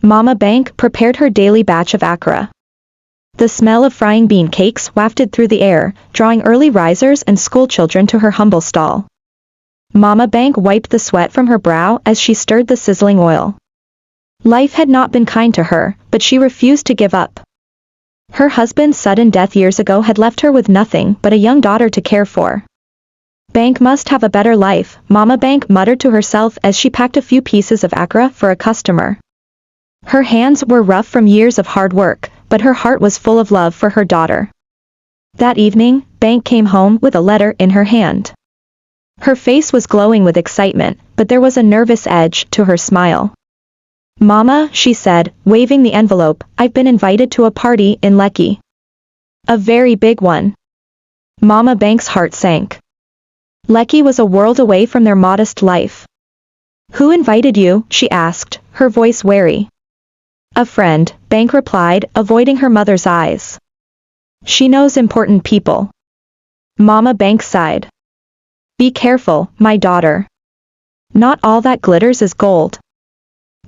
Mama Bank prepared her daily batch of akra. The smell of frying bean cakes wafted through the air, drawing early risers and schoolchildren to her humble stall. Mama Bank wiped the sweat from her brow as she stirred the sizzling oil. Life had not been kind to her, but she refused to give up. Her husband's sudden death years ago had left her with nothing but a young daughter to care for. Bank must have a better life, Mama Bank muttered to herself as she packed a few pieces of akra for a customer. Her hands were rough from years of hard work, but her heart was full of love for her daughter. That evening, Bank came home with a letter in her hand. Her face was glowing with excitement, but there was a nervous edge to her smile. Mama, she said, waving the envelope, I've been invited to a party in Lekki. A very big one. Mama Bank's heart sank. Lekki was a world away from their modest life. Who invited you? She asked, her voice wary. A friend, Bank replied, avoiding her mother's eyes. She knows important people. Mama Bank sighed. Be careful, my daughter. Not all that glitters is gold.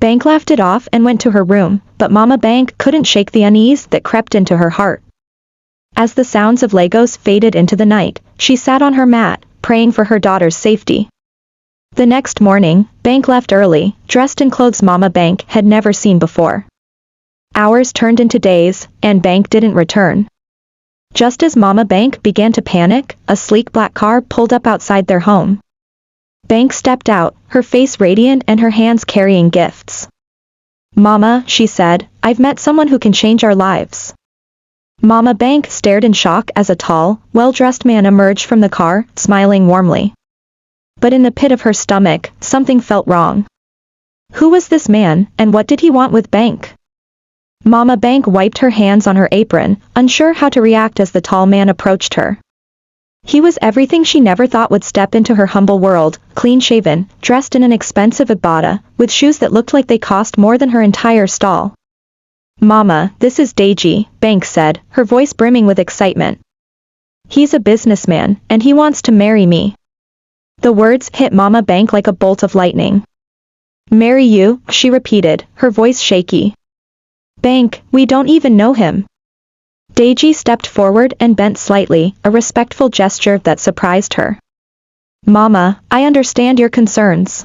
Bank laughed it off and went to her room, but Mama Bank couldn't shake the unease that crept into her heart. As the sounds of Legos faded into the night, she sat on her mat, praying for her daughter's safety. The next morning, Bank left early, dressed in clothes Mama Bank had never seen before. Hours turned into days, and Bank didn't return. Just as Mama Bank began to panic, a sleek black car pulled up outside their home. Bank stepped out, her face radiant and her hands carrying gifts. Mama, she said, I've met someone who can change our lives. Mama Bank stared in shock as a tall, well-dressed man emerged from the car, smiling warmly. But in the pit of her stomach, something felt wrong. Who was this man, and what did he want with Bank? Mama Bank wiped her hands on her apron, unsure how to react as the tall man approached her. He was everything she never thought would step into her humble world, clean-shaven, dressed in an expensive agbada, with shoes that looked like they cost more than her entire stall. Mama, this is Deji, Bank said, her voice brimming with excitement. He's a businessman, and he wants to marry me. The words hit Mama Bank like a bolt of lightning. Marry you, she repeated, her voice shaky. Bank, we don't even know him. Deji stepped forward and bent slightly, a respectful gesture that surprised her. Mama, I understand your concerns.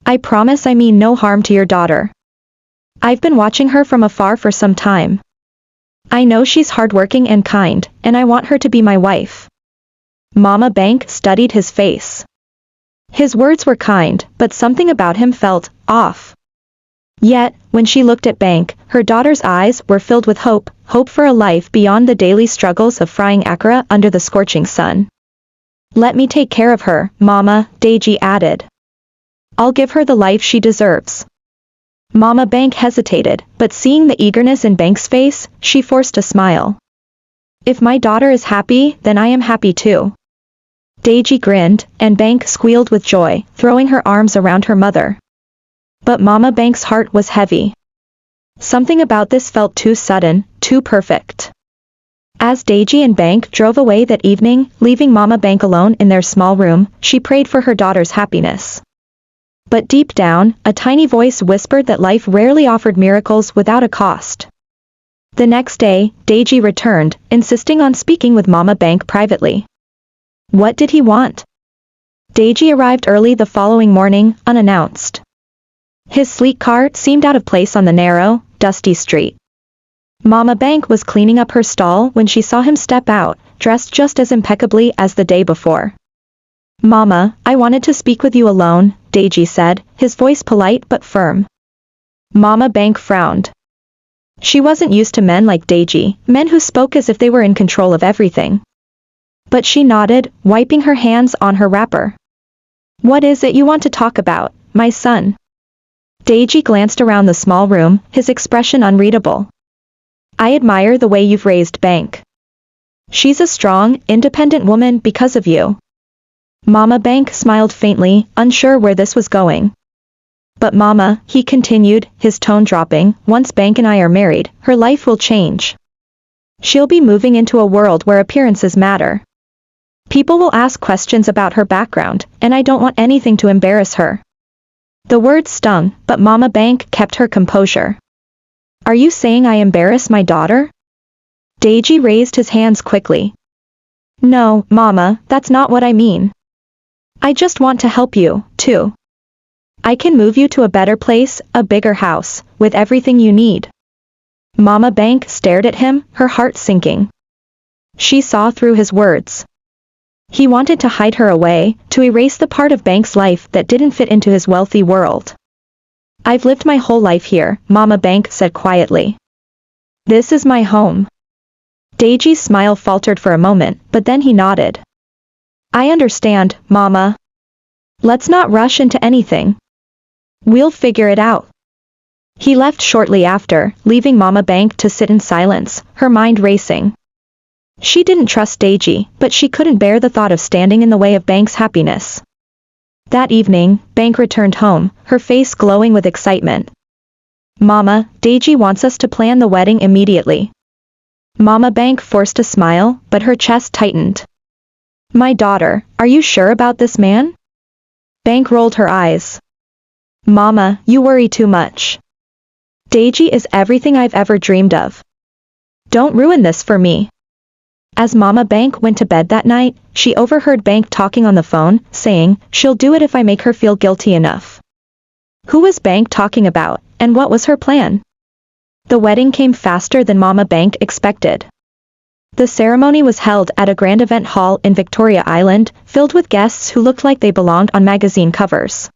I promise I mean no harm to your daughter. I've been watching her from afar for some time. I know she's hardworking and kind, and I want her to be my wife. Mama Bank studied his face. His words were kind, but something about him felt off. Yet, when she looked at Bank, her daughter's eyes were filled with hope for a life beyond the daily struggles of frying akra under the scorching sun. Let me take care of her, Mama, Deji added. I'll give her the life she deserves. Mama Bank hesitated, but seeing the eagerness in Bank's face, she forced a smile. If my daughter is happy, then I am happy too. Deji grinned, and Bank squealed with joy, throwing her arms around her mother. But Mama Bank's heart was heavy. Something about this felt too sudden, too perfect. As Deji and Bank drove away that evening, leaving Mama Bank alone in their small room, she prayed for her daughter's happiness. But deep down, a tiny voice whispered that life rarely offered miracles without a cost. The next day, Deji returned, insisting on speaking with Mama Bank privately. What did he want? Deji arrived early the following morning, unannounced. His sleek car seemed out of place on the narrow, dusty street. Mama Bank was cleaning up her stall when she saw him step out, dressed just as impeccably as the day before. Mama, I wanted to speak with you alone, Deji said, his voice polite but firm. Mama Bank frowned. She wasn't used to men like Deji, men who spoke as if they were in control of everything. But she nodded, wiping her hands on her wrapper. What is it you want to talk about, my son? Deji glanced around the small room, his expression unreadable. I admire the way you've raised Bank. She's a strong, independent woman because of you. Mama Bank smiled faintly, unsure where this was going. But Mama, he continued, his tone dropping, once Bank and I are married, her life will change. She'll be moving into a world where appearances matter. People will ask questions about her background, and I don't want anything to embarrass her. The words stung, but Mama Bank kept her composure. Are you saying I embarrass my daughter? Deji raised his hands quickly. No, Mama, that's not what I mean. I just want to help you, too. I can move you to a better place, a bigger house, with everything you need. Mama Bank stared at him, her heart sinking. She saw through his words. He wanted to hide her away, to erase the part of Bank's life that didn't fit into his wealthy world. I've lived my whole life here, Mama Bank said quietly. This is my home. Deji's smile faltered for a moment, but then he nodded. I understand, Mama. Let's not rush into anything. We'll figure it out. He left shortly after, leaving Mama Bank to sit in silence, her mind racing. She didn't trust Deji, but she couldn't bear the thought of standing in the way of Bank's happiness. That evening, Bank returned home, her face glowing with excitement. Mama, Deji wants us to plan the wedding immediately. Mama Bank forced a smile, but her chest tightened. My daughter, are you sure about this man? Bank rolled her eyes. Mama, you worry too much. Deji is everything I've ever dreamed of. Don't ruin this for me. As Mama Bank went to bed that night, she overheard Bank talking on the phone, saying, she'll do it if I make her feel guilty enough. Who was Bank talking about, and what was her plan? The wedding came faster than Mama Bank expected. The ceremony was held at a grand event hall in Victoria Island, filled with guests who looked like they belonged on magazine covers.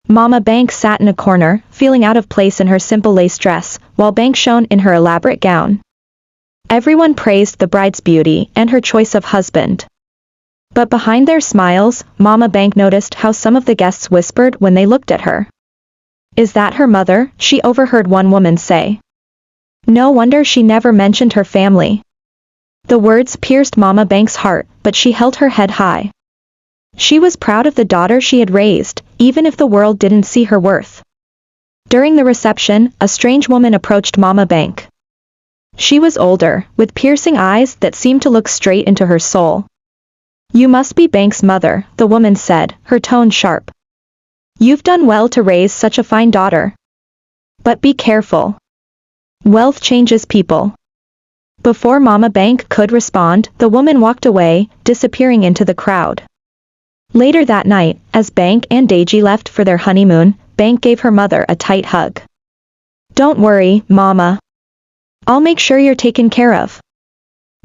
Mama Bank sat in a corner, feeling out of place in her simple lace dress, while Bank shone in her elaborate gown. Everyone praised the bride's beauty and her choice of husband. But behind their smiles, Mama Bank noticed how some of the guests whispered when they looked at her. Is that her mother? She overheard one woman say. No wonder she never mentioned her family. The words pierced Mama Bank's heart, but she held her head high. She was proud of the daughter she had raised, even if the world didn't see her worth. During the reception, a strange woman approached Mama Bank. She was older, with piercing eyes that seemed to look straight into her soul. You must be Bank's mother, the woman said, her tone sharp. You've done well to raise such a fine daughter. But be careful. Wealth changes people. Before Mama Bank could respond, the woman walked away, disappearing into the crowd. Later that night, as Bank and Deji left for their honeymoon, Bank gave her mother a tight hug. Don't worry, Mama. I'll make sure you're taken care of.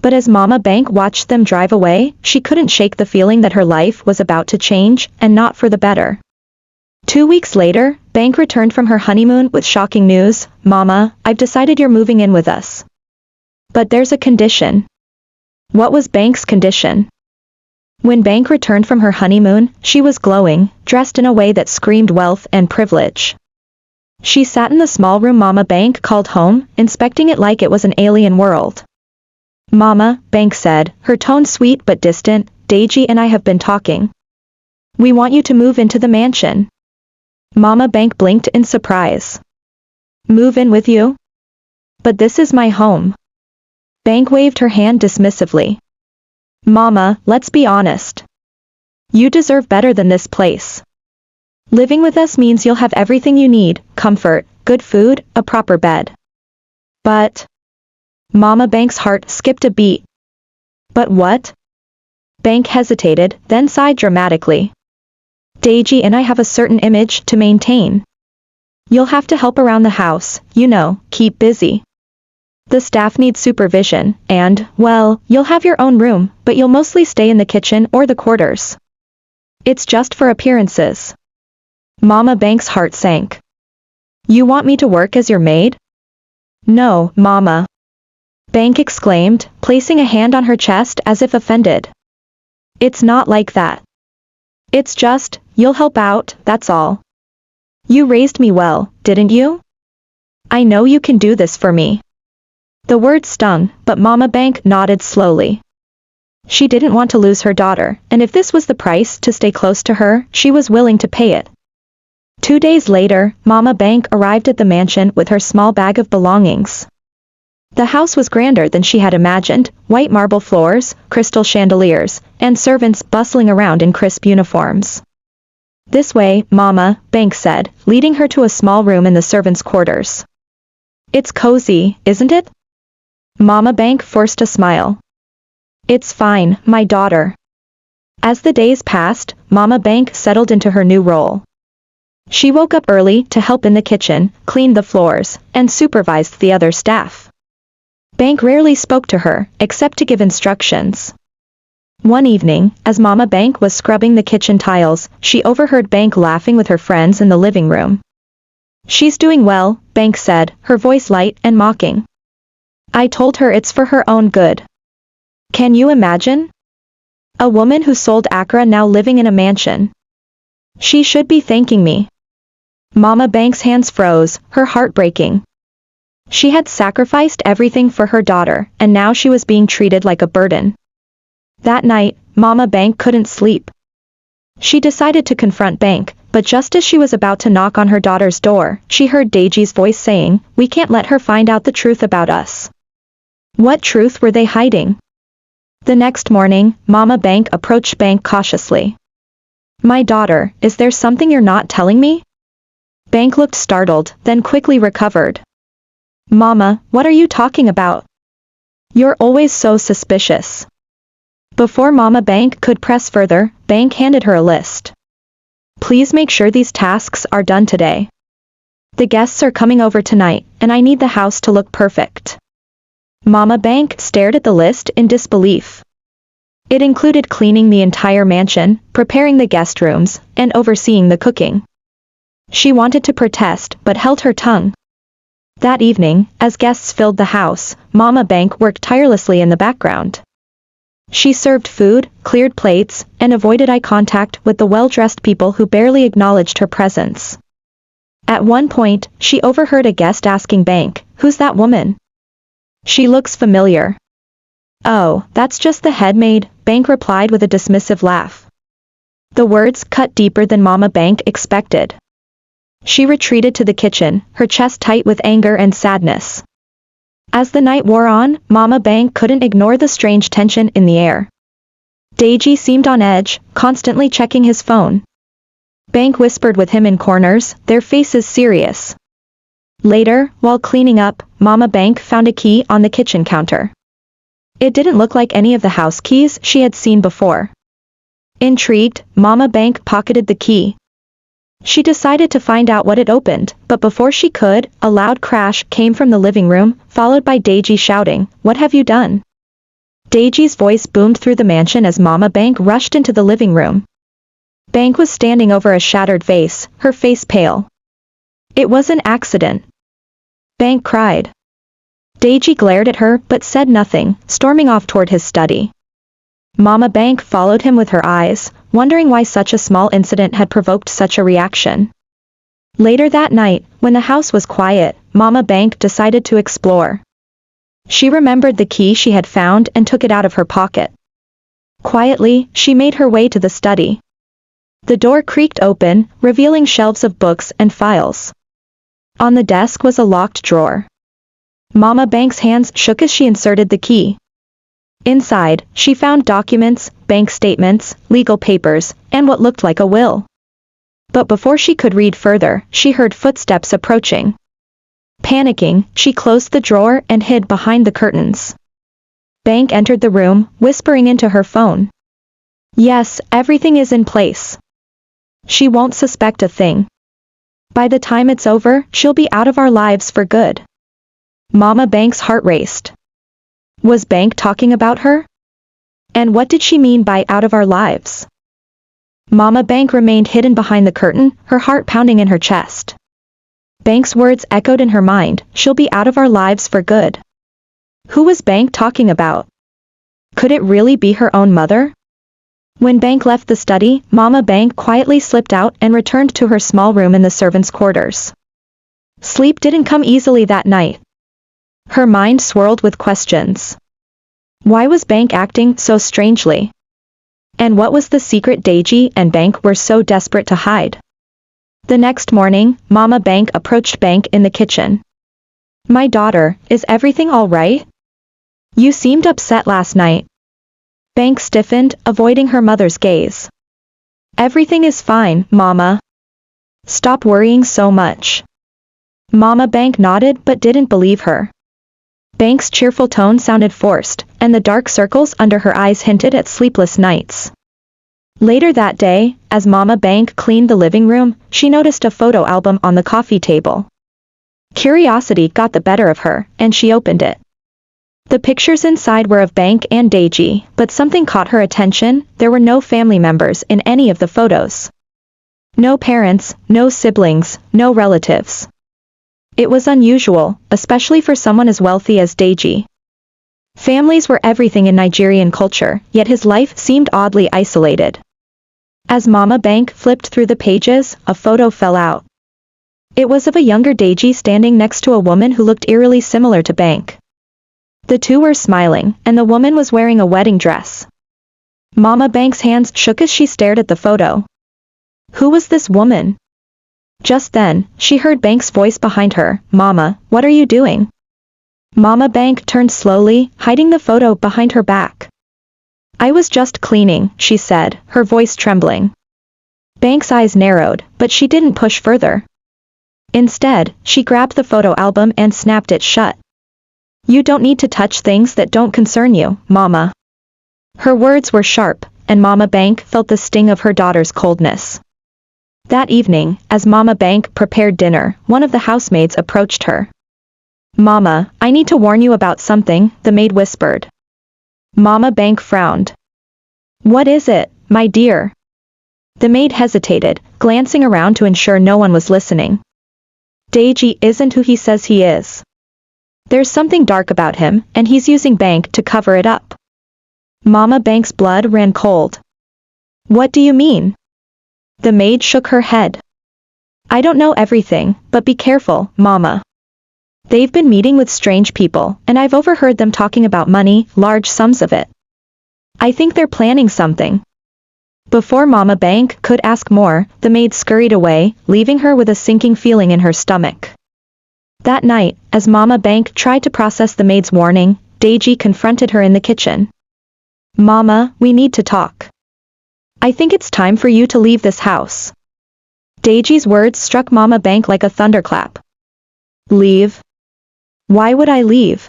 But as Mama Bank watched them drive away, she couldn't shake the feeling that her life was about to change, and not for the better. 2 weeks later, Bank returned from her honeymoon with shocking news. Mama, I've decided you're moving in with us. But there's a condition. What was Bank's condition? When Bank returned from her honeymoon, she was glowing, dressed in a way that screamed wealth and privilege. She sat in the small room Mama Bank called home, inspecting it like it was an alien world. Mama, Bank said, her tone sweet but distant, Deji and I have been talking. We want you to move into the mansion. Mama Bank blinked in surprise. Move in with you? But this is my home. Bank waved her hand dismissively. Mama, let's be honest. You deserve better than this place. Living with us means you'll have everything you need, comfort, good food, a proper bed. But... Mama Bank's heart skipped a beat. But what? Bank hesitated, then sighed dramatically. Deji and I have a certain image to maintain. You'll have to help around the house, you know, keep busy. The staff needs supervision, and, well, you'll have your own room, but you'll mostly stay in the kitchen or the quarters. It's just for appearances. Mama Bank's heart sank. You want me to work as your maid? No, Mama. Bank exclaimed, placing a hand on her chest as if offended. It's not like that. It's just, you'll help out, that's all. You raised me well, didn't you? I know you can do this for me. The words stung, but Mama Bank nodded slowly. She didn't want to lose her daughter, and if this was the price to stay close to her, she was willing to pay it. 2 days later, Mama Bank arrived at the mansion with her small bag of belongings. The house was grander than she had imagined, white marble floors, crystal chandeliers, and servants bustling around in crisp uniforms. This way, Mama, Banke said, leading her to a small room in the servants' quarters. It's cozy, isn't it? Mama Banke forced a smile. It's fine, my daughter. As the days passed, Mama Banke settled into her new role. She woke up early to help in the kitchen, cleaned the floors, and supervised the other staff. Banke rarely spoke to her, except to give instructions. One evening, as Mama Banke was scrubbing the kitchen tiles, she overheard Banke laughing with her friends in the living room. She's doing well, Banke said, her voice light and mocking. I told her it's for her own good. Can you imagine? A woman who sold Accra now living in a mansion. She should be thanking me. Mama Banke's hands froze, her heart breaking. She had sacrificed everything for her daughter, and now she was being treated like a burden. That night, Mama Banke couldn't sleep. She decided to confront Banke, but just as she was about to knock on her daughter's door, she heard Deji's voice saying, "We can't let her find out the truth about us." What truth were they hiding? The next morning, Mama Banke approached Banke cautiously. My daughter, is there something you're not telling me? Banke looked startled, then quickly recovered. Mama, what are you talking about? You're always so suspicious. Before Mama Banke could press further, Banke handed her a list. Please make sure these tasks are done today. The guests are coming over tonight, and I need the house to look perfect. Mama Banke stared at the list in disbelief. It included cleaning the entire mansion, preparing the guest rooms, and overseeing the cooking. She wanted to protest, but held her tongue. That evening, as guests filled the house, Mama Banke worked tirelessly in the background. She served food, cleared plates, and avoided eye contact with the well-dressed people who barely acknowledged her presence. At one point, she overheard a guest asking Banke, "Who's that woman? She looks familiar." "Oh, that's just the head maid," Banke replied with a dismissive laugh. The words cut deeper than Mama Banke expected. She retreated to the kitchen, her chest tight with anger and sadness. As the night wore on, Mama Banke couldn't ignore the strange tension in the air. Deji seemed on edge, constantly checking his phone. Banke whispered with him in corners, their faces serious. Later, while cleaning up, Mama Banke found a key on the kitchen counter. It didn't look like any of the house keys she had seen before. Intrigued, Mama Banke pocketed the key. She decided to find out what it opened, but before she could, a loud crash came from the living room, followed by Deji shouting, "What have you done?" Deji's voice boomed through the mansion as Mama Banke rushed into the living room. Banke was standing over a shattered vase, her face pale. It was an accident. Banke cried. Deji glared at her but said nothing, storming off toward his study. Mama Banke followed him with her eyes, wondering why such a small incident had provoked such a reaction. Later that night, when the house was quiet, Mama Banke decided to explore. She remembered the key she had found and took it out of her pocket. Quietly, she made her way to the study. The door creaked open, revealing shelves of books and files. On the desk was a locked drawer. Mama Banke's hands shook as she inserted the key. Inside, she found documents, bank statements, legal papers, and what looked like a will. But before she could read further, she heard footsteps approaching. Panicking, she closed the drawer and hid behind the curtains. Banke entered the room, whispering into her phone. Yes, everything is in place. She won't suspect a thing. By the time it's over, she'll be out of our lives for good. Mama Banke's heart raced. Was Banke talking about her? And what did she mean by out of our lives? Mama Banke remained hidden behind the curtain, her heart pounding in her chest. Banke's words echoed in her mind, she'll be out of our lives for good. Who was Banke talking about? Could it really be her own mother? When Banke left the study, Mama Banke quietly slipped out and returned to her small room in the servants' quarters. Sleep didn't come easily that night. Her mind swirled with questions. Why was Banke acting so strangely? And what was the secret Deji and Banke were so desperate to hide? The next morning, Mama Banke approached Banke in the kitchen. My daughter, is everything all right? You seemed upset last night. Banke stiffened, avoiding her mother's gaze. Everything is fine, Mama. Stop worrying so much. Mama Bank nodded but didn't believe her. Bank's cheerful tone sounded forced, and the dark circles under her eyes hinted at sleepless nights. Later that day, as Mama Bank cleaned the living room, she noticed a photo album on the coffee table. Curiosity got the better of her, and she opened it. The pictures inside were of Bank and Deji, but something caught her attention. There were no family members in any of the photos. No parents, no siblings, no relatives. It was unusual, especially for someone as wealthy as Deji. Families were everything in Nigerian culture, yet his life seemed oddly isolated. As Mama Bank flipped through the pages, a photo fell out. It was of a younger Deji standing next to a woman who looked eerily similar to Bank. The two were smiling, and the woman was wearing a wedding dress. Mama Bank's hands shook as she stared at the photo. Who was this woman? Just then, she heard Bank's voice behind her. Mama, what are you doing? Mama Bank turned slowly, hiding the photo behind her back. I was just cleaning, she said, her voice trembling. Bank's eyes narrowed, but she didn't push further. Instead, she grabbed the photo album and snapped it shut. You don't need to touch things that don't concern you, Mama. Her words were sharp, and Mama Bank felt the sting of her daughter's coldness. That evening, as Mama Bank prepared dinner, one of the housemaids approached her. Mama, I need to warn you about something, the maid whispered. Mama Bank frowned. What is it, my dear? The maid hesitated, glancing around to ensure no one was listening. Deji isn't who he says he is. There's something dark about him, and he's using Bank to cover it up. Mama Bank's blood ran cold. What do you mean? The maid shook her head. I don't know everything, but be careful, Mama. They've been meeting with strange people, and I've overheard them talking about money, large sums of it. I think they're planning something. Before Mama Bank could ask more, the maid scurried away, leaving her with a sinking feeling in her stomach. That night, as Mama Bank tried to process the maid's warning, Deji confronted her in the kitchen. Mama, we need to talk. I think it's time for you to leave this house. Deji's words struck Mama Bank like a thunderclap. Leave? Why would I leave?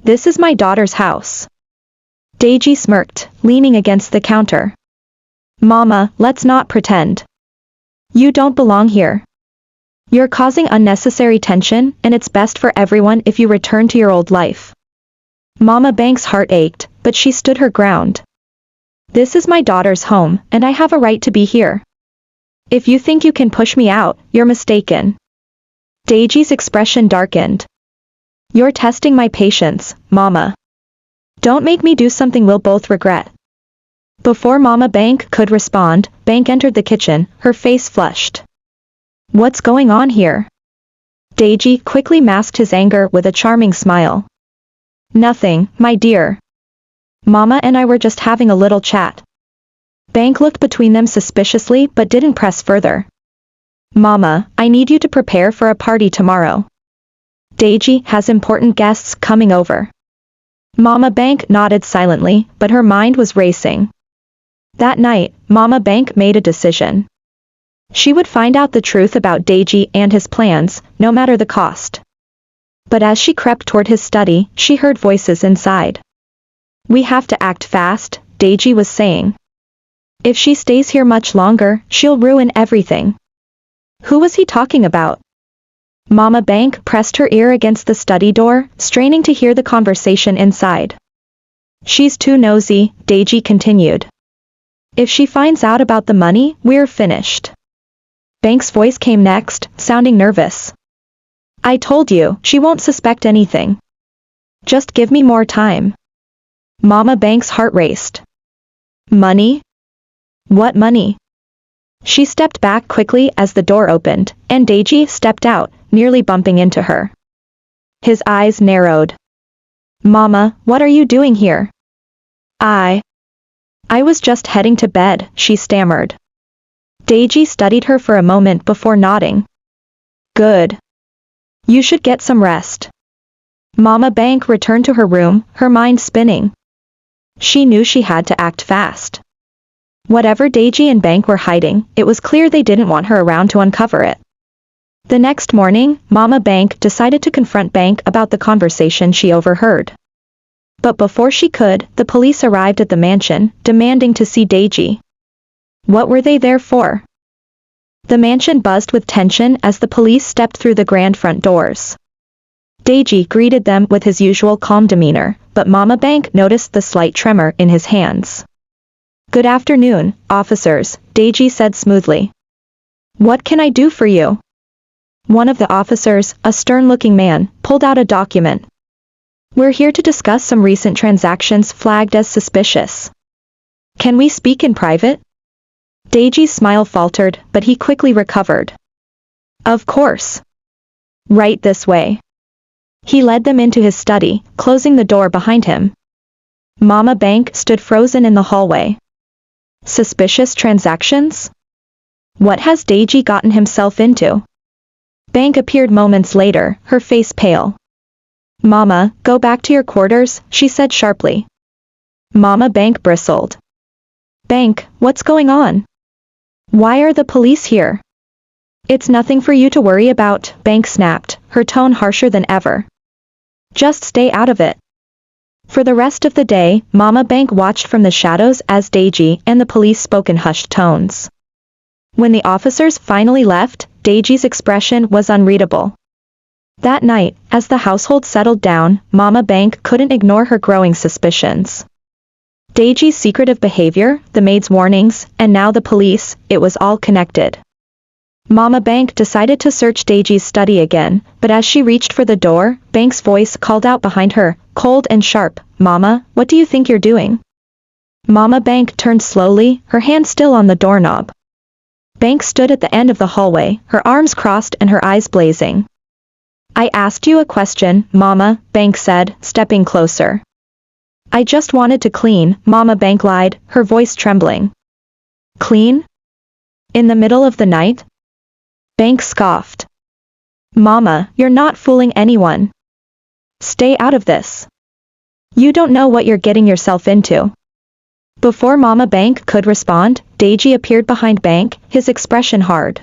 This is my daughter's house. Deji smirked, leaning against the counter. Mama, let's not pretend. You don't belong here. You're causing unnecessary tension, and it's best for everyone if you return to your old life. Mama Bank's heart ached, but she stood her ground. This is my daughter's home, and I have a right to be here. If you think you can push me out, you're mistaken. Deji's expression darkened. You're testing my patience, Mama. Don't make me do something we'll both regret. Before Mama Bank could respond, Bank entered the kitchen, her face flushed. What's going on here? Deji quickly masked his anger with a charming smile. Nothing, my dear. Mama and I were just having a little chat. Bank looked between them suspiciously but didn't press further. Mama, I need you to prepare for a party tomorrow. Deji has important guests coming over. Mama Bank nodded silently, but her mind was racing. That night, Mama Bank made a decision. She would find out the truth about Deji and his plans, no matter the cost. But as she crept toward his study, she heard voices inside. We have to act fast, Deji was saying. If she stays here much longer, she'll ruin everything. Who was he talking about? Mama Bank pressed her ear against the study door, straining to hear the conversation inside. She's too nosy, Deji continued. If she finds out about the money, we're finished. Bank's voice came next, sounding nervous. I told you, she won't suspect anything. Just give me more time. Mama Bank's heart raced. Money? What money? She stepped back quickly as the door opened, and Deji stepped out, nearly bumping into her. His eyes narrowed. Mama, what are you doing here? I was just heading to bed, she stammered. Deji studied her for a moment before nodding. Good. You should get some rest. Mama Bank returned to her room, her mind spinning. She knew she had to act fast. Whatever Deji and Bank were hiding, it was clear they didn't want her around to uncover it. The next morning, Mama Bank decided to confront Bank about the conversation she overheard. But before she could, the police arrived at the mansion, demanding to see Deji. What were they there for? The mansion buzzed with tension as the police stepped through the grand front doors. Deji greeted them with his usual calm demeanor, but Mama Bank noticed the slight tremor in his hands. "Good afternoon, officers," Deji said smoothly. "What can I do for you?" One of the officers, a stern-looking man, pulled out a document. "We're here to discuss some recent transactions flagged as suspicious. Can we speak in private?" Deji's smile faltered, but he quickly recovered. "Of course. Right this way." He led them into his study, closing the door behind him. Mama Bank stood frozen in the hallway. Suspicious transactions? What has Deji gotten himself into? Bank appeared moments later, her face pale. "Mama, go back to your quarters," she said sharply. Mama Bank bristled. "Bank, what's going on? Why are the police here?" "It's nothing for you to worry about," Bank snapped, her tone harsher than ever. "Just stay out of it." For the rest of the day, Mama Bank watched from the shadows as Deji and the police spoke in hushed tones. When the officers finally left, Deji's expression was unreadable. That night, as the household settled down, Mama Bank couldn't ignore her growing suspicions. Deji's secretive behavior, the maid's warnings, and now the police, it was all connected. Mama Bank decided to search Deji's study again, but as she reached for the door, Bank's voice called out behind her, cold and sharp, "Mama, what do you think you're doing?" Mama Bank turned slowly, her hand still on the doorknob. Bank stood at the end of the hallway, her arms crossed and her eyes blazing. "I asked you a question, Mama," Bank said, stepping closer. "I just wanted to clean," Mama Bank lied, her voice trembling. "Clean? In the middle of the night?" Bank scoffed. "Mama, you're not fooling anyone. Stay out of this. You don't know what you're getting yourself into." Before Mama Bank could respond, Deji appeared behind Bank, his expression hard.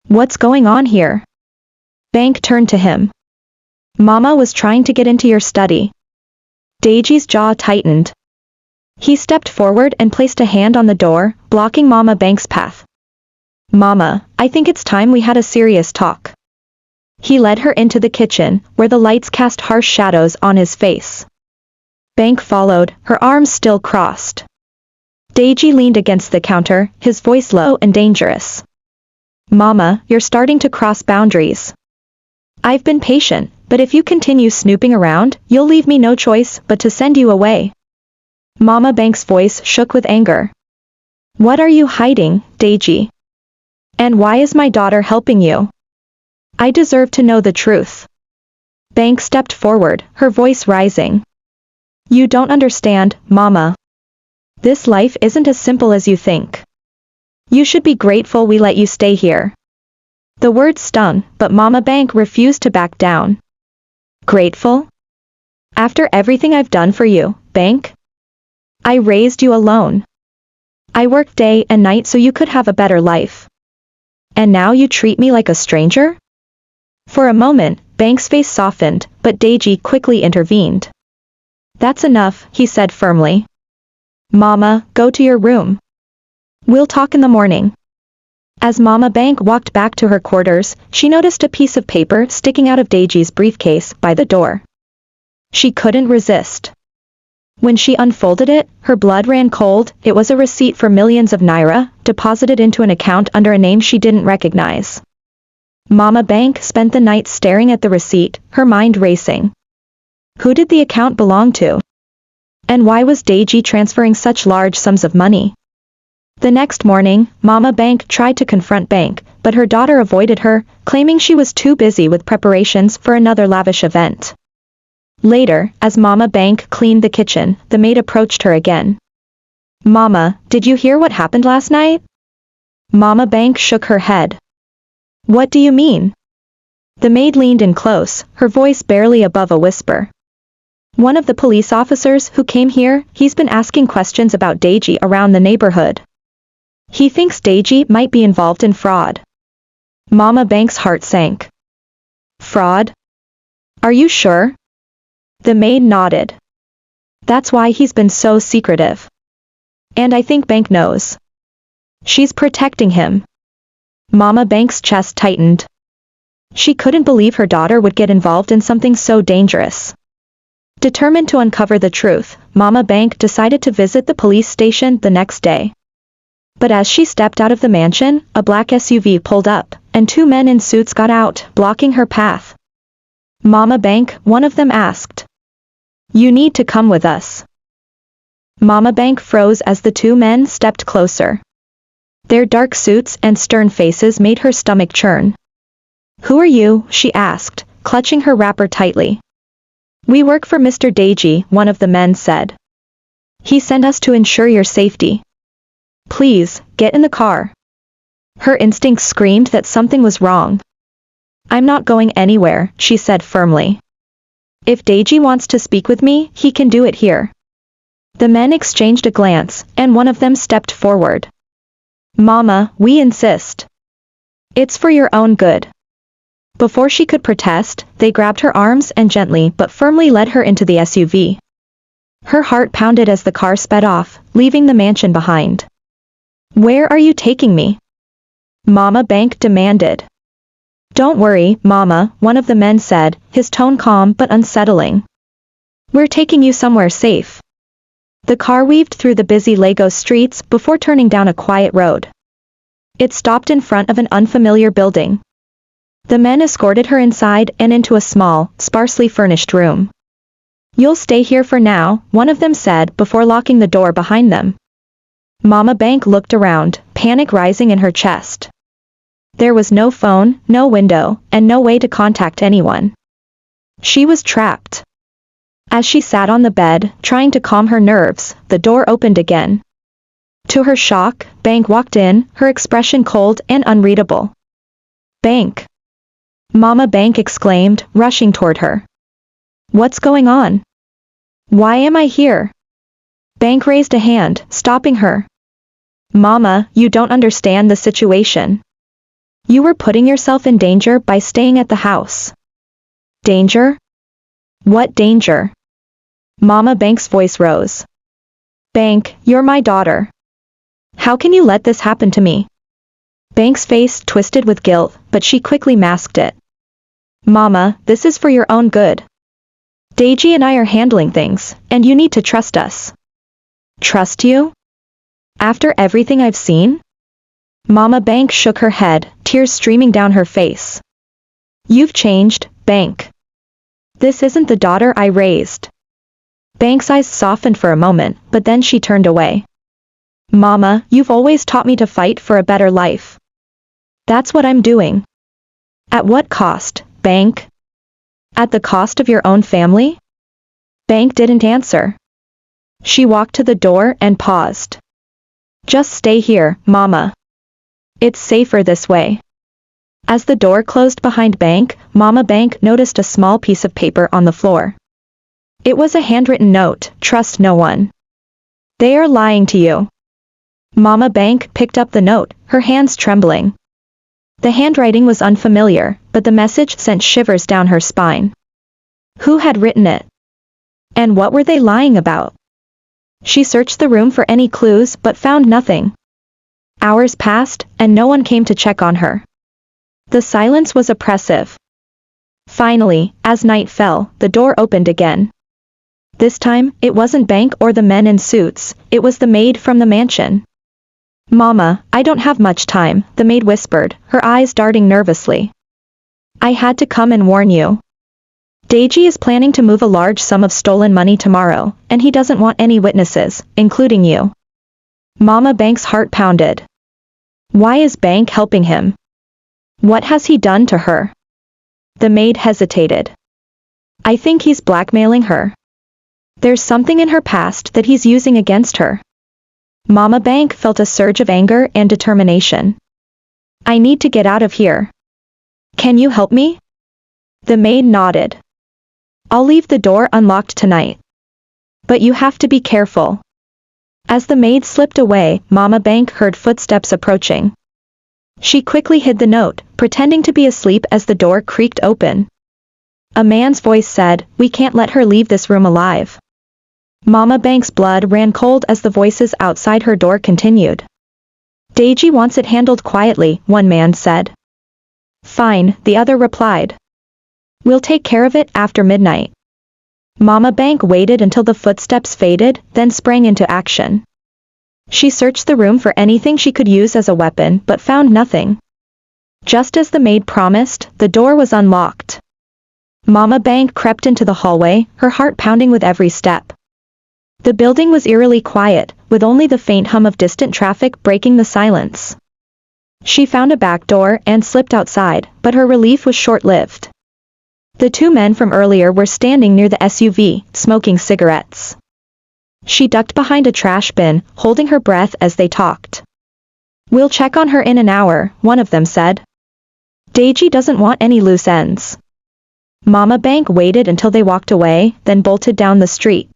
"What's going on here?" Bank turned to him. "Mama was trying to get into your study." Deji's jaw tightened. He stepped forward and placed a hand on the door, blocking Mama Bank's path. "Mama, I think it's time we had a serious talk." He led her into the kitchen, where the lights cast harsh shadows on his face. Bank followed, her arms still crossed. Deji leaned against the counter, his voice low and dangerous. "Mama, you're starting to cross boundaries. I've been patient, but if you continue snooping around, you'll leave me no choice but to send you away." Mama Bank's voice shook with anger. "What are you hiding, Deji? And why is my daughter helping you? I deserve to know the truth." Bank stepped forward, her voice rising. "You don't understand, Mama. This life isn't as simple as you think. You should be grateful we let you stay here." The words stung, but Mama Bank refused to back down. "Grateful? After everything I've done for you, Bank? I raised you alone. I worked day and night so you could have a better life. And now you treat me like a stranger?" For a moment, Bank's face softened, but Deji quickly intervened. "That's enough," he said firmly. "Mama, go to your room. We'll talk in the morning." As Mama Bank walked back to her quarters, she noticed a piece of paper sticking out of Deji's briefcase by the door. She couldn't resist. When she unfolded it, her blood ran cold. It was a receipt for millions of naira, deposited into an account under a name she didn't recognize. Mama Bank spent the night staring at the receipt, her mind racing. Who did the account belong to? And why was Deji transferring such large sums of money? The next morning, Mama Bank tried to confront Bank, but her daughter avoided her, claiming she was too busy with preparations for another lavish event. Later, as Mama Bank cleaned the kitchen, the maid approached her again. "Mama, did you hear what happened last night?" Mama Bank shook her head. "What do you mean?" The maid leaned in close, her voice barely above a whisper. "One of the police officers who came here, he's been asking questions about Deji around the neighborhood. He thinks Deji might be involved in fraud. Mama Bank's heart sank. Fraud? Are you sure? The maid nodded. That's why he's been so secretive. And I think Bank knows. She's protecting him. Mama Bank's chest tightened. She couldn't believe her daughter would get involved in something so dangerous. Determined to uncover the truth, Mama Bank decided to visit the police station the next day. But as she stepped out of the mansion, a black SUV pulled up, and two men in suits got out, blocking her path. Mama Bank, one of them asked. You need to come with us. Mama Bank froze as the two men stepped closer. Their dark suits and stern faces made her stomach churn. Who are you? She asked, clutching her wrapper tightly. We work for Mr. Deji, one of the men said. He sent us to ensure your safety. Please, get in the car. Her instincts screamed that something was wrong. I'm not going anywhere, she said firmly. If Deji wants to speak with me, he can do it here. The men exchanged a glance, and one of them stepped forward. Mama, we insist. It's for your own good. Before she could protest, they grabbed her arms and gently but firmly led her into the SUV. Her heart pounded as the car sped off, leaving the mansion behind. Where are you taking me? Mama Bank demanded. Don't worry, Mama, one of the men said, his tone calm but unsettling. We're taking you somewhere safe. The car weaved through the busy Lagos streets before turning down a quiet road. It stopped in front of an unfamiliar building. The men escorted her inside and into a small, sparsely furnished room. You'll stay here for now, one of them said before locking the door behind them. Mama Bank looked around, panic rising in her chest. There was no phone, no window, and no way to contact anyone. She was trapped. As she sat on the bed, trying to calm her nerves, the door opened again. To her shock, Bank walked in, her expression cold and unreadable. Bank! Mama Bank exclaimed, rushing toward her. What's going on? Why am I here? Bank raised a hand, stopping her. Mama, you don't understand the situation. You were putting yourself in danger by staying at the house. Danger? What danger? Mama Bank's voice rose. Bank, you're my daughter. How can you let this happen to me? Bank's face twisted with guilt, but she quickly masked it. Mama, this is for your own good. Deji and I are handling things, and you need to trust us. Trust you? After everything I've seen? Mama Bank shook her head, tears streaming down her face. You've changed, Bank. This isn't the daughter I raised. Bank's eyes softened for a moment, but then she turned away. Mama, you've always taught me to fight for a better life. That's what I'm doing. At what cost, Bank? At the cost of your own family? Bank didn't answer. She walked to the door and paused. Just stay here, Mama. It's safer this way. As the door closed behind Bank, Mama Bank noticed a small piece of paper on the floor. It was a handwritten note, trust no one. They are lying to you. Mama Bank picked up the note, her hands trembling. The handwriting was unfamiliar, but the message sent shivers down her spine. Who had written it? And what were they lying about? She searched the room for any clues but found nothing. Hours passed, and no one came to check on her. The silence was oppressive. Finally, as night fell, the door opened again. This time, it wasn't Bank or the men in suits, it was the maid from the mansion. Mama, I don't have much time, the maid whispered, her eyes darting nervously. I had to come and warn you. Deji is planning to move a large sum of stolen money tomorrow, and he doesn't want any witnesses, including you. Mama Bank's heart pounded. Why is Bank helping him? What has he done to her? The maid hesitated. I think he's blackmailing her. There's something in her past that he's using against her. Mama Bank felt a surge of anger and determination. I need to get out of here. Can you help me? The maid nodded. I'll leave the door unlocked tonight. But you have to be careful. As the maid slipped away, Mama Banke heard footsteps approaching. She quickly hid the note, pretending to be asleep as the door creaked open. A man's voice said, "We can't let her leave this room alive." Mama Banke's blood ran cold as the voices outside her door continued. "Deji wants it handled quietly," one man said. "Fine," the other replied. "We'll take care of it after midnight." Mama Banke waited until the footsteps faded, then sprang into action. She searched the room for anything she could use as a weapon but found nothing. Just as the maid promised, the door was unlocked. Mama Banke crept into the hallway, her heart pounding with every step. The building was eerily quiet, with only the faint hum of distant traffic breaking the silence. She found a back door and slipped outside, but her relief was short-lived. The two men from earlier were standing near the SUV, smoking cigarettes. She ducked behind a trash bin, holding her breath as they talked. "We'll check on her in an hour," one of them said. "Deji doesn't want any loose ends." Mama Banke waited until they walked away, then bolted down the street.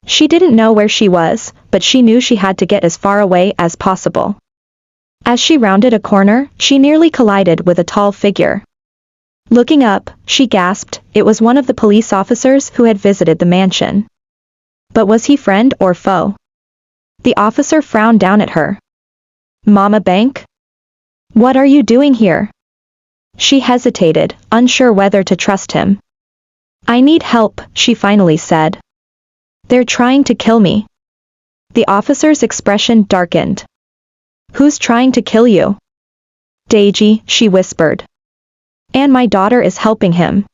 She didn't know where she was, but she knew she had to get as far away as possible. As she rounded a corner, she nearly collided with a tall figure. Looking up, she gasped. It was one of the police officers who had visited the mansion. But was he friend or foe? The officer frowned down at her. "Mama Banke? What are you doing here?" She hesitated, unsure whether to trust him. "I need help," she finally said. "They're trying to kill me." The officer's expression darkened. "Who's trying to kill you?" "Deji," she whispered. "And my daughter is helping him."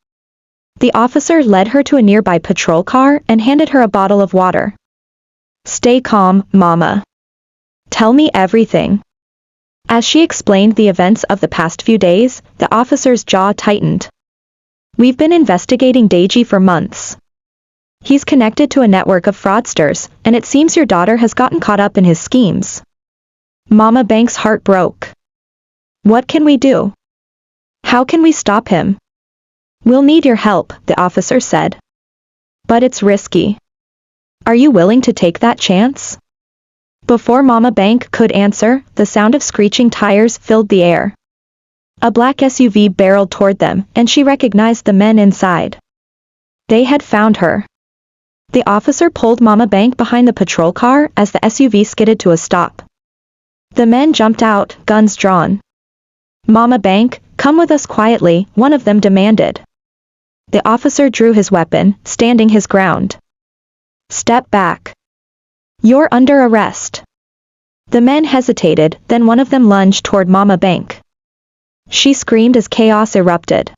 The officer led her to a nearby patrol car and handed her a bottle of water. "Stay calm, Mama. Tell me everything." As she explained the events of the past few days, the officer's jaw tightened. "We've been investigating Deji for months. He's connected to a network of fraudsters, and it seems your daughter has gotten caught up in his schemes." Mama Banke's heart broke. "What can we do? How can we stop him?" "We'll need your help," the officer said. "But it's risky. Are you willing to take that chance?" Before Mama Banke could answer, the sound of screeching tires filled the air. A black SUV barreled toward them, and she recognized the men inside. They had found her. The officer pulled Mama Banke behind the patrol car as the SUV skidded to a stop. The men jumped out, guns drawn. "Mama Banke, come with us quietly," one of them demanded. The officer drew his weapon, standing his ground. "Step back. You're under arrest." The men hesitated, then one of them lunged toward Mama Banke. She screamed as chaos erupted.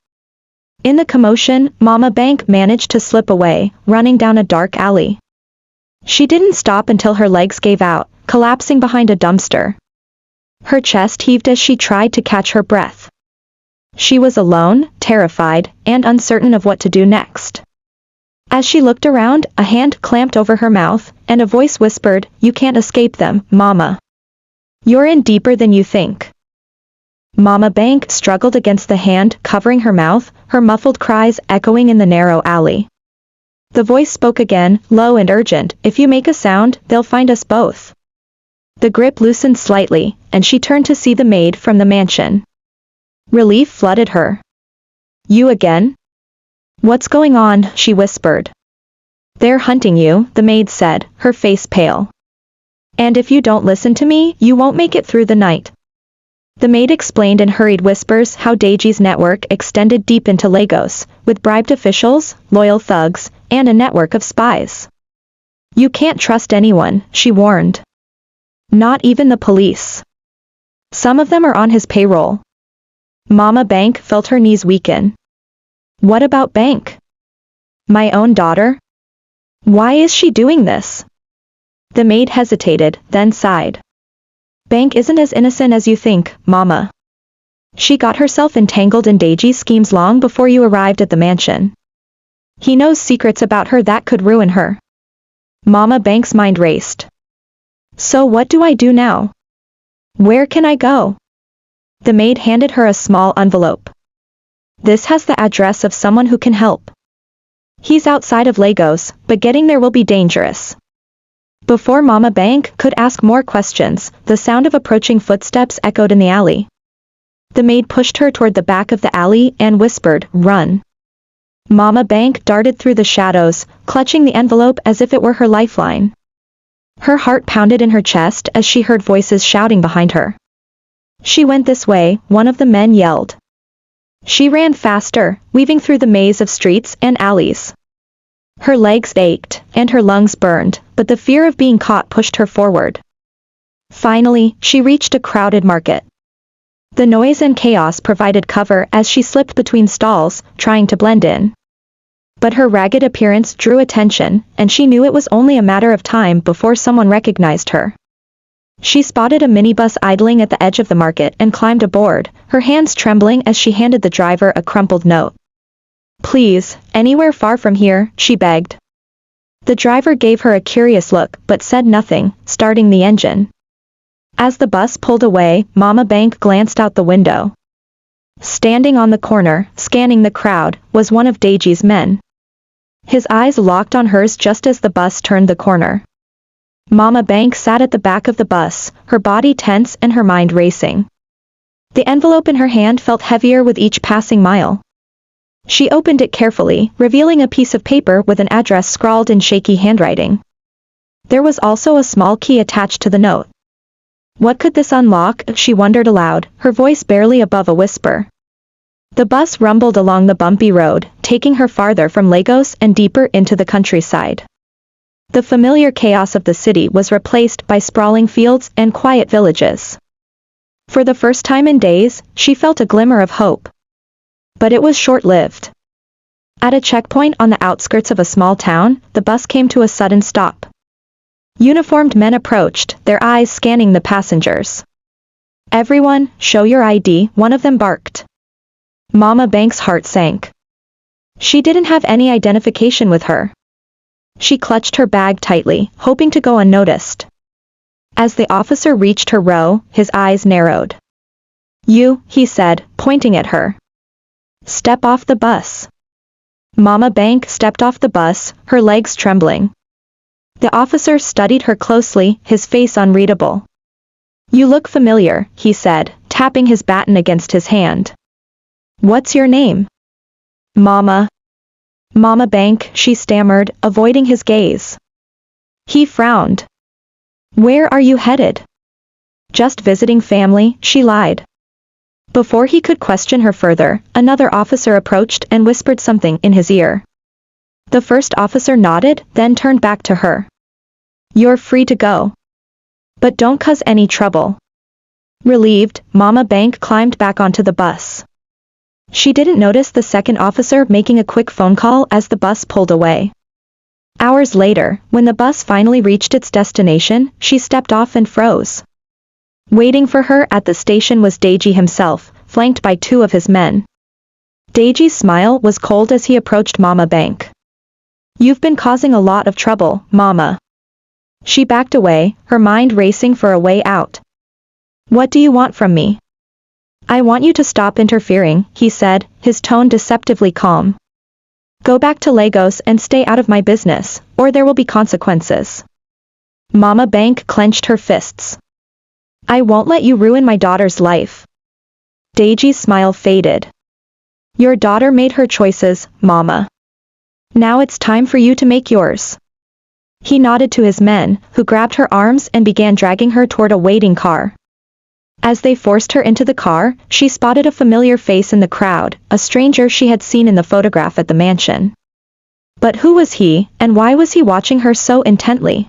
In the commotion, Mama Banke managed to slip away, running down a dark alley. She didn't stop until her legs gave out, collapsing behind a dumpster. Her chest heaved as she tried to catch her breath. She was alone, terrified, and uncertain of what to do next. As she looked around, a hand clamped over her mouth, and a voice whispered, "You can't escape them, Mama. You're in deeper than you think." Mama Banke struggled against the hand covering her mouth, her muffled cries echoing in the narrow alley. The voice spoke again, low and urgent, "If you make a sound, they'll find us both." The grip loosened slightly, and she turned to see the maid from the mansion. Relief flooded her. "You again? What's going on?" she whispered. "They're hunting you," the maid said, her face pale. "And if you don't listen to me, you won't make it through the night." The maid explained in hurried whispers how Deji's network extended deep into Lagos, with bribed officials, loyal thugs, and a network of spies. "You can't trust anyone," she warned. "Not even the police. Some of them are on his payroll." Mama Banke felt her knees weaken. "What about Banke? My own daughter? Why is she doing this?" The maid hesitated, then sighed. "Banke isn't as innocent as you think, Mama. She got herself entangled in Deji's schemes long before you arrived at the mansion. He knows secrets about her that could ruin her." Mama Banke's mind raced. "So what do I do now? Where can I go?" The maid handed her a small envelope. "This has the address of someone who can help. He's outside of Lagos, but getting there will be dangerous. Before Mama Bank could ask more questions, the sound of approaching footsteps echoed in the alley. The maid pushed her toward the back of the alley and whispered, "Run." Mama Bank darted through the shadows, clutching the envelope as if it were her lifeline. Her heart pounded in her chest as she heard voices shouting behind her. "She went this way," one of the men yelled. She ran faster, weaving through the maze of streets and alleys. Her legs ached, and her lungs burned, but the fear of being caught pushed her forward. Finally, she reached a crowded market. The noise and chaos provided cover as she slipped between stalls, trying to blend in. But her ragged appearance drew attention, and she knew it was only a matter of time before someone recognized her. She spotted a minibus idling at the edge of the market and climbed aboard, her hands trembling as she handed the driver a crumpled note. "Please, anywhere far from here," she begged. The driver gave her a curious look but said nothing, starting the engine. As the bus pulled away, Mama Bank glanced out the window. Standing on the corner, scanning the crowd, was one of Daiji's men. His eyes locked on hers just as the bus turned the corner. Mama Bank sat at the back of the bus, her body tense and her mind racing. The envelope in her hand felt heavier with each passing mile. She opened it carefully, revealing a piece of paper with an address scrawled in shaky handwriting. There was also a small key attached to the note. What could this unlock? She wondered aloud, her voice barely above a whisper. The bus rumbled along the bumpy road, taking her farther from Lagos and deeper into the countryside. The familiar chaos of the city was replaced by sprawling fields and quiet villages. For the first time in days, she felt a glimmer of hope. But it was short-lived. At a checkpoint on the outskirts of a small town, the bus came to a sudden stop. Uniformed men approached, their eyes scanning the passengers. "Everyone, show your ID," one of them barked. Mama Bank's heart sank. She didn't have any identification with her. She clutched her bag tightly, hoping to go unnoticed. As the officer reached her row, his eyes narrowed. "You," he said, pointing at her. "Step off the bus." Mama Bank stepped off the bus, her legs trembling. The officer studied her closely, his face unreadable. "You look familiar," he said, tapping his baton against his hand. "What's your name?" Mama Bank," she stammered, avoiding his gaze. He frowned. "Where are you headed?" "Just visiting family," she lied. Before he could question her further, another officer approached and whispered something in his ear. The first officer nodded, then turned back to her. "You're free to go. But don't cause any trouble." Relieved, Mama Bank climbed back onto the bus. She didn't notice the second officer making a quick phone call as the bus pulled away. Hours later, when the bus finally reached its destination, she stepped off and froze. Waiting for her at the station was Daiji himself, flanked by two of his men. Daiji's smile was cold as he approached Mama Bank. "You've been causing a lot of trouble, Mama." She backed away, her mind racing for a way out. "What do you want from me?" "I want you to stop interfering," he said, his tone deceptively calm. "Go back to Lagos and stay out of my business, or there will be consequences." Mama Bank clenched her fists. "I won't let you ruin my daughter's life." Daiji's smile faded. "Your daughter made her choices, Mama. Now it's time for you to make yours." He nodded to his men, who grabbed her arms and began dragging her toward a waiting car. As they forced her into the car, she spotted a familiar face in the crowd, a stranger she had seen in the photograph at the mansion. But who was he, and why was he watching her so intently?